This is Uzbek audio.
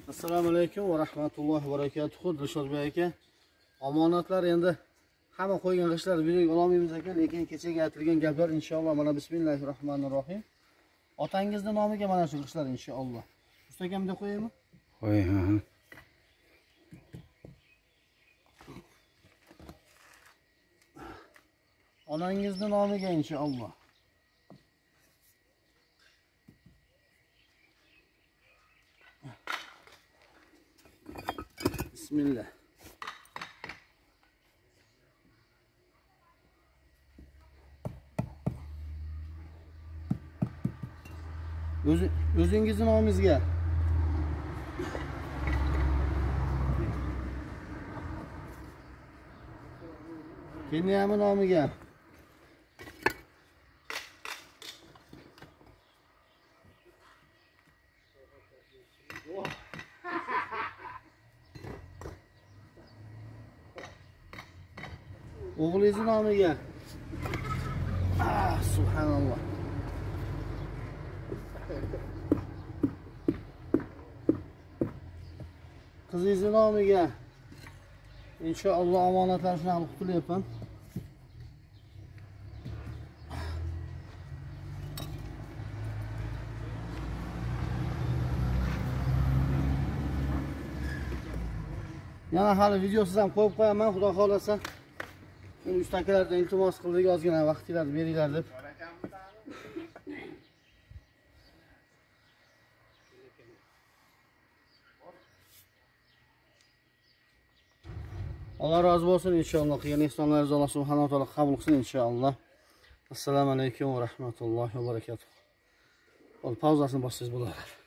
Assalomu alaykum va rahmatullohi va barakatuh. Dilshodbek aka, omonatlar endi hamma qo'ygan g'ishlar videoga ololmaymiz ekan, lekin kechaga aytilgan gaplar inshaalloh mana bismillahirrohmanirrohim. Otangizning nomiga mana shu g'ishlar inshaalloh. Ustakamda qo'yaymi? Qo'y, ha. Onangizning nomiga inshaalloh. Bismillah. O'zingizning nomingizga. Kenyami nomiga. O'g'lingizning nomiga. Subhanalloh. Qizingizning nomiga. Inshaalloh omonatlar shuni qutulyapman. Yana hali videosiz ham qo'yib qo'yaman, xudo xolasa. Ustakalardan iltimos qildik, ozgina vaqtingizni beringlar deb. Alloh rozi bo'lsin inshaalloh. Qilgan ehsonlaringizni Alloh subhanahu va taolo qabul qilsin inshaalloh. Assalomu alaykum va rahmatullohi va barakatuh. Pauzasini bossangiz bo'lar.